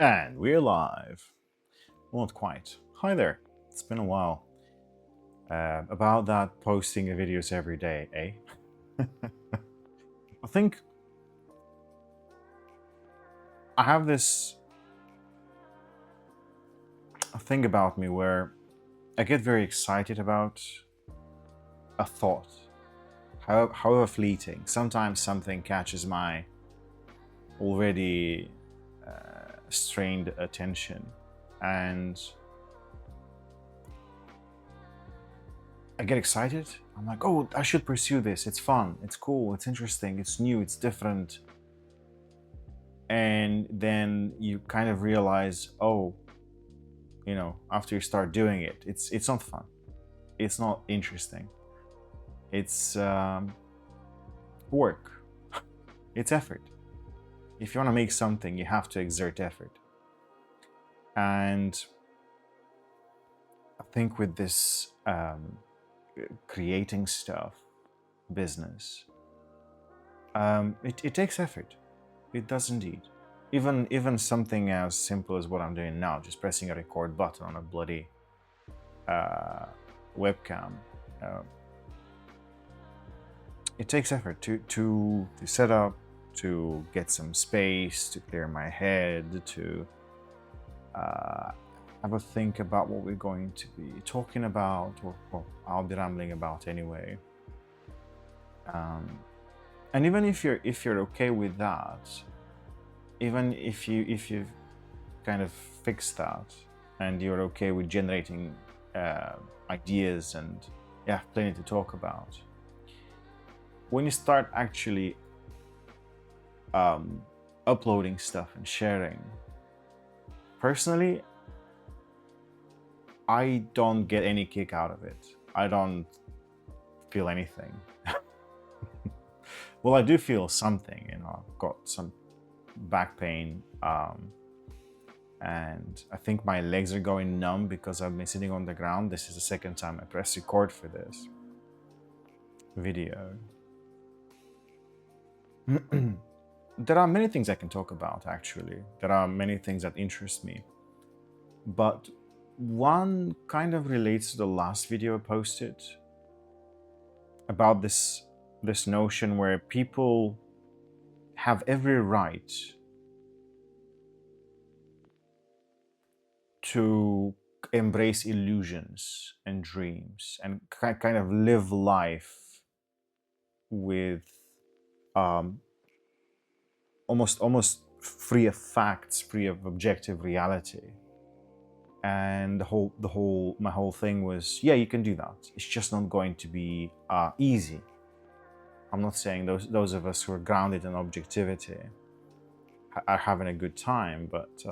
And we're live. Well, not quite. Hi there. It's been a while. About that posting videos every day, eh? I think I have this thing about me where I get very excited about a thought, however fleeting. Sometimes something catches my already strained attention, and I get excited. I'm like, oh, I should pursue this. It's fun. It's cool. It's interesting. It's new. It's different. And then you kind of realize, oh, after you start doing it, it's not fun. It's not interesting. It's work. It's effort. If you want to make something, you have to exert effort. And I think with this creating stuff business, it takes effort. It does indeed. Even something as simple as what I'm doing now, just pressing a record button on a bloody webcam. It takes effort to set up, to get some space, to clear my head, to have a think about what we're going to be talking about, or I'll be rambling about anyway. And even if you're okay with that, even if you've kind of fixed that and you're okay with generating ideas and you have plenty to talk about, when you start actually uploading stuff and sharing, personally, I don't get any kick out of it. I don't feel anything. Well, I do feel something, I've got some back pain, and I think my legs are going numb because I've been sitting on the ground. This is the second time I press record for this video. There are many things I can talk about, actually. There are many things that interest me. But one kind of relates to the last video I posted about this notion where people have every right to embrace illusions and dreams and kind of live life with almost free of facts, free of objective reality. And my whole thing was, yeah, you can do that. It's just not going to be easy. I'm not saying those of us who are grounded in objectivity are having a good time, but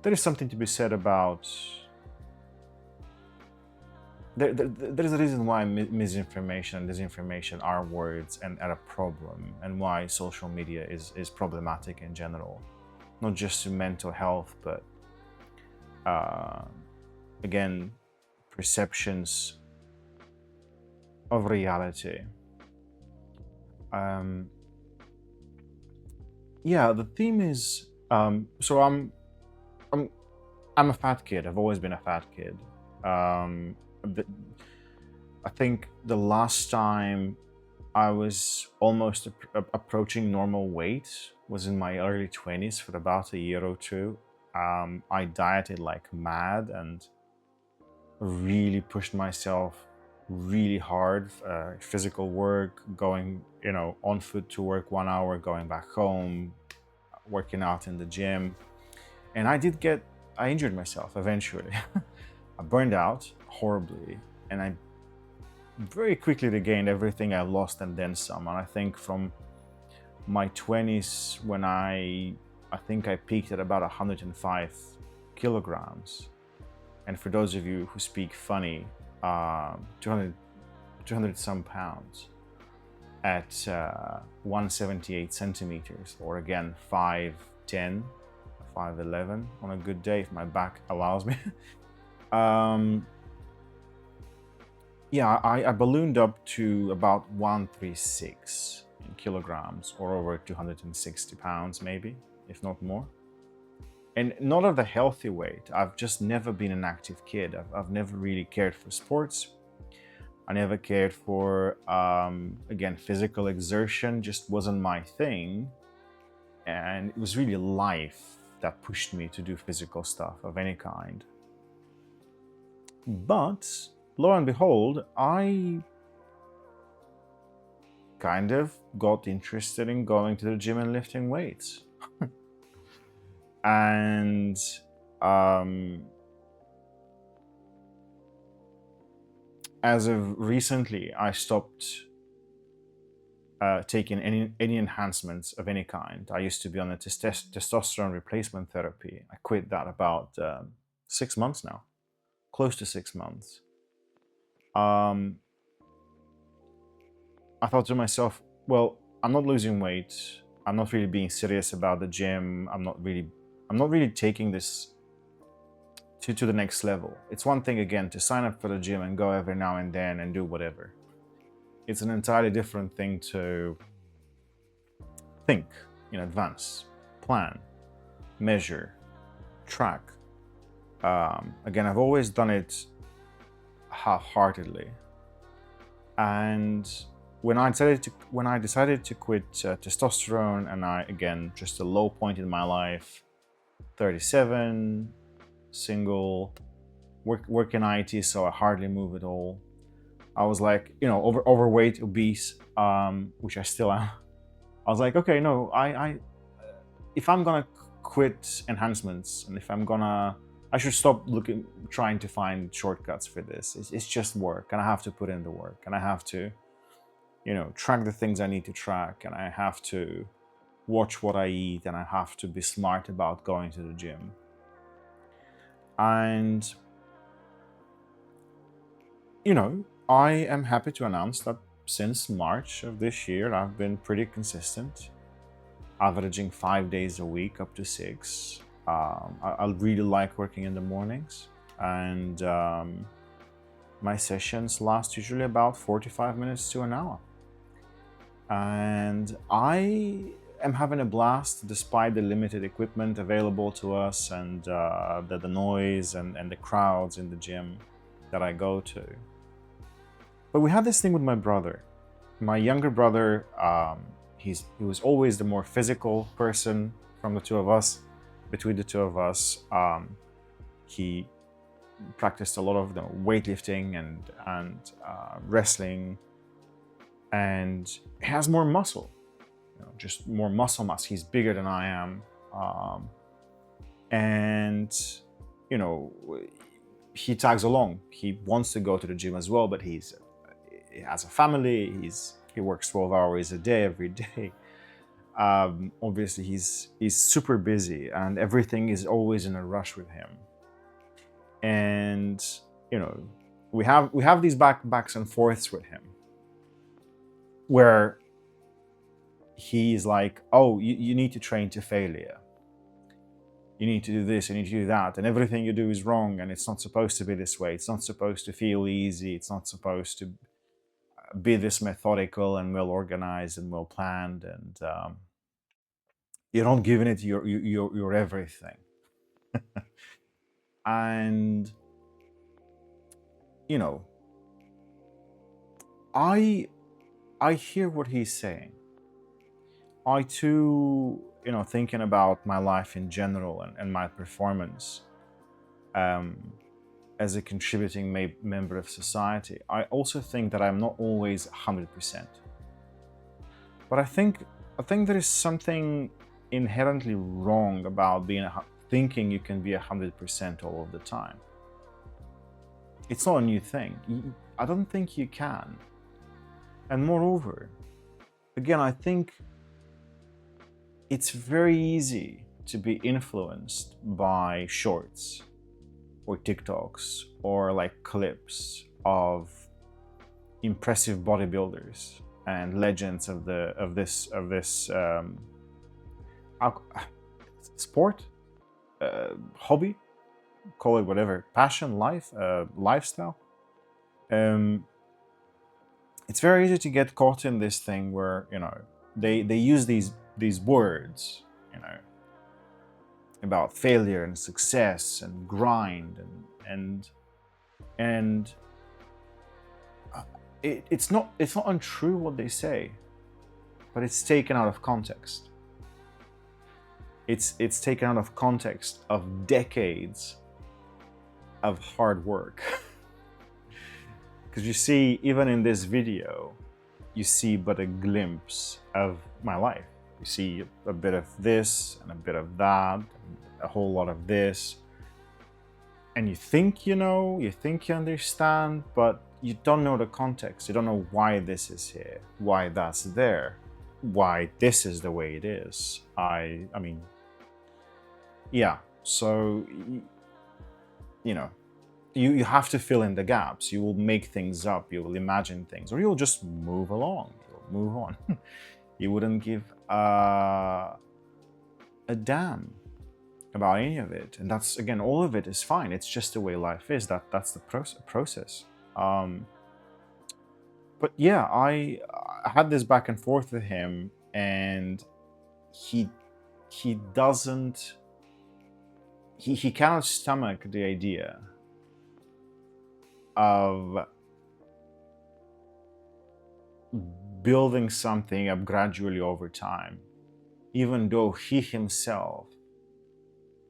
there is something to be said about. There's a reason why misinformation and disinformation are words and are a problem, and why social media is problematic in general, not just to mental health, but again, perceptions of reality. Yeah, the theme is so I'm a fat kid. I've always been a fat kid. I think the last time I was almost approaching normal weight was in my early 20s for about a year or two. I dieted like mad and really pushed myself really hard. Physical work, going on foot to work 1 hour, going back home, working out in the gym, and I injured myself eventually. I burned out horribly, and I very quickly regained everything I lost and then some. And I think from my 20s, when I think I peaked at about 105 kilograms. And for those of you who speak funny, 200 some pounds at 178 centimeters, or again 5'10", 5'11" on a good day if my back allows me. Yeah, I ballooned up to about 136 in kilograms, or over 260 pounds maybe, if not more. and not of the healthy weight. I've just never been an active kid. I've never really cared for sports. I never cared for, again, physical exertion, just wasn't my thing. And it was really life that pushed me to do physical stuff of any kind. But lo and behold, I kind of got interested in going to the gym and lifting weights. And as of recently, I stopped taking any enhancements of any kind. I used to be on a testosterone replacement therapy. I quit that about 6 months now, close to 6 months. Um, I thought to myself, well, I'm not losing weight. I'm not really being serious about the gym. I'm not really taking this to the next level. It's one thing, again, to sign up for the gym and go every now and then and do whatever. It's an entirely different thing to think in advance, plan, measure, track. Again, I've always done it half-heartedly. And when I decided to quit testosterone, and again, just a low point in my life, 37, single, work in IT, so I hardly move at all. I was like, overweight, obese, which I still am. I was like, okay, no, if I'm gonna quit enhancements, and if I should stop trying to find shortcuts for this. It's just work, and I have to put in the work, and I have to, track the things I need to track, and I have to watch what I eat, and I have to be smart about going to the gym. And, I am happy to announce that since March of this year, I've been pretty consistent, averaging 5 days a week, up to 6. I really like working in the mornings, and my sessions last usually about 45 minutes to an hour. And I am having a blast despite the limited equipment available to us, and the noise and the crowds in the gym that I go to. But we had this thing with my brother. My younger brother, he was always the more physical person from the two of us. Between the two of us, he practiced a lot of weightlifting and wrestling, and he has more muscle, just more muscle mass. He's bigger than I am, and he tags along. He wants to go to the gym as well, but he has a family. He works 12 hours a day every day. Obviously, he's super busy, and everything is always in a rush with him. And we have these backs and forths with him, where he's like, "Oh, you need to train to failure. You need to do this, you need to do that, and everything you do is wrong, and it's not supposed to be this way. It's not supposed to feel easy. It's not supposed to be this methodical and well organized and well planned, and you don't give it your everything." And I hear what he's saying. I too, thinking about my life in general and my performance as a contributing member of society, I also think that I'm not always 100%. But I think there is something inherently wrong about thinking you can be 100% all of the time. It's not a new thing. I don't think you can. And moreover, again, I think it's very easy to be influenced by shorts or TikToks or like clips of impressive bodybuilders and legends of this sport, hobby, call it whatever, passion, lifestyle. It's very easy to get caught in this thing where they use these words, about failure and success and grind and it's not untrue what they say, but it's taken out of context. It's taken out of context of decades of hard work. Because you see, even in this video, you see but a glimpse of my life. You see a bit of this and a bit of that, and a whole lot of this. And you think you know, you think you understand, but you don't know the context. You don't know why this is here, why that's there, why this is the way it is. I mean, yeah. So, you know, you have to fill in the gaps. You will make things up. You will imagine things, or you'll just move along. You'll move on. You wouldn't give a damn about any of it. And that's, again, all of it is fine. It's just the way life is. That's the process. But yeah, I had this back and forth with him, and he doesn't. He cannot stomach the idea of building something up gradually over time, even though he himself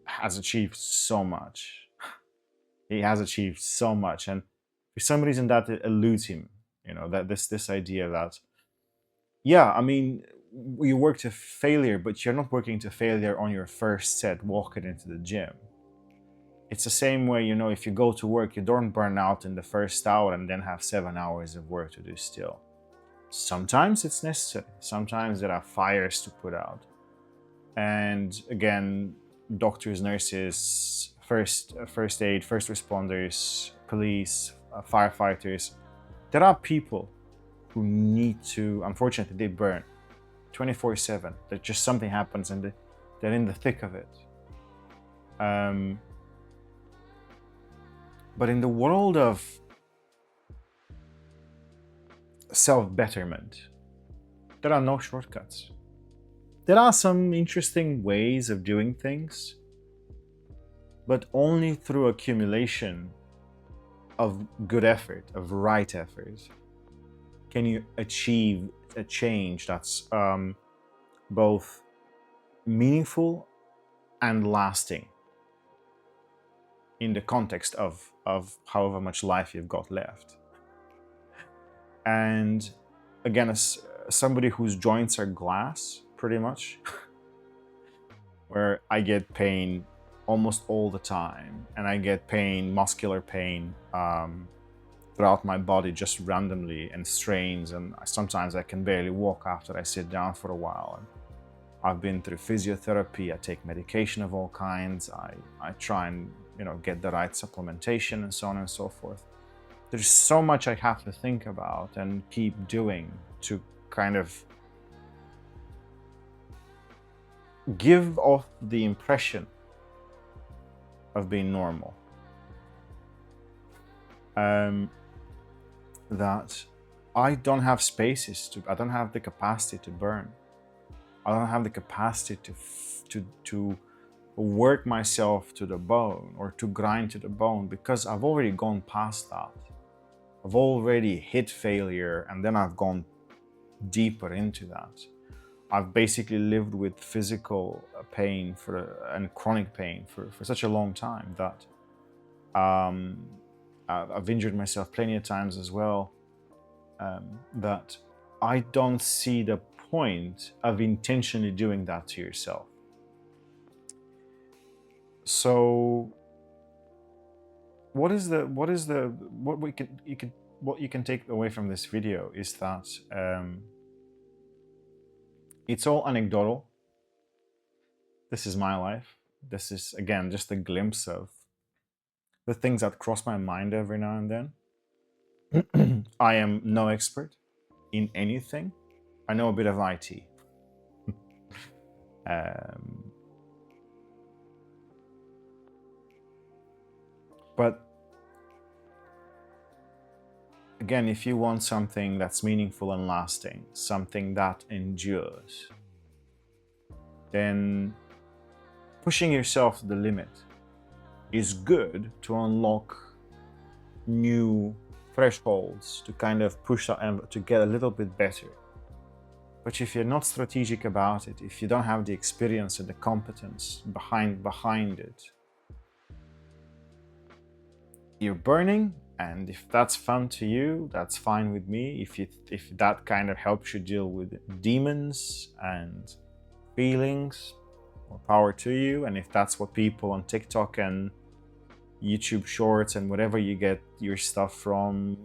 has achieved so much. He has achieved so much, and for some reason that eludes him. You know, that this idea that, yeah, I mean, you work to failure, but you're not working to failure on your first set walking into the gym. It's the same way, you know, if you go to work, you don't burn out in the first hour and then have 7 hours of work to do still. Sometimes it's necessary. Sometimes there are fires to put out. And again, doctors, nurses, first aid, first responders, police, firefighters, there are people who need to, unfortunately, they burn 24/7. That just something happens and they're in the thick of it. But in the world of self-betterment, there are no shortcuts. There are some interesting ways of doing things, but only through accumulation of good effort, of right effort, can you achieve a change that's both meaningful and lasting in the context of however much life you've got left. And again, as somebody whose joints are glass, pretty much, where I get pain almost all the time, and I get pain, muscular pain, throughout my body just randomly, and strains, and sometimes I can barely walk after I sit down for a while. And I've been through physiotherapy, I take medication of all kinds, I try and, you know, get the right supplementation and so on and so forth. There's so much I have to think about and keep doing to kind of give off the impression of being normal. That I don't have I don't have the capacity to burn. I don't have the capacity to work myself to the bone or to grind to the bone, because I've already gone past that. I've already hit failure, and then I've gone deeper into that. I've basically lived with physical pain and chronic pain for such a long time that I've injured myself plenty of times as well, that I don't see the point of intentionally doing that to yourself. So what you can take away from this video is that it's all anecdotal. This is my life. This is, again, just a glimpse of the things that cross my mind every now and then. I am no expert in anything. I know a bit of IT. But again, if you want something that's meaningful and lasting, something that endures, then pushing yourself to the limit is good to unlock new thresholds, to kind of push that and to get a little bit better. But if you're not strategic about it, if you don't have the experience and the competence behind it, you're burning. And if that's fun to you, that's fine with me. If that kind of helps you deal with demons and feelings, more power to you. And if that's what people on TikTok and YouTube Shorts and whatever you get your stuff from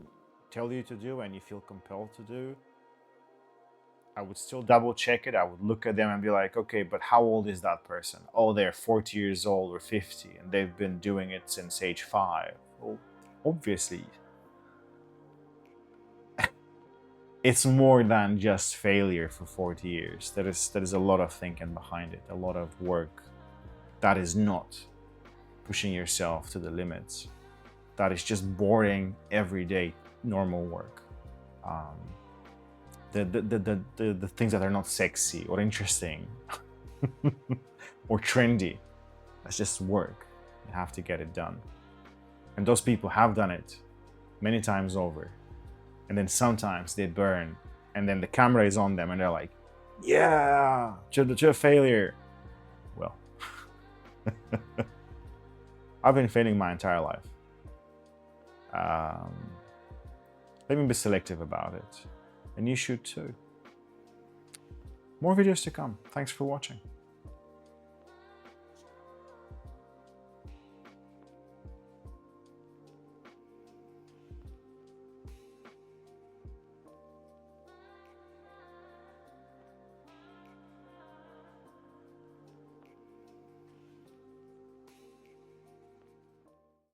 tell you to do and you feel compelled to do, I would still double check it. I would look at them and be like, okay, but how old is that person? Oh, they're 40 years old or 50 and they've been doing it since age 5. Well, obviously, it's more than just failure for 40 years. There is a lot of thinking behind it, a lot of work. That is not pushing yourself to the limits. That is just boring, everyday, normal work. The things that are not sexy or interesting or trendy, that's just work. You have to get it done. And those people have done it many times over. And then sometimes they burn and then the camera is on them and they're like, yeah, to a failure. Well, I've been failing my entire life. Let me be selective about it. And you should too. More videos to come. Thanks for watching.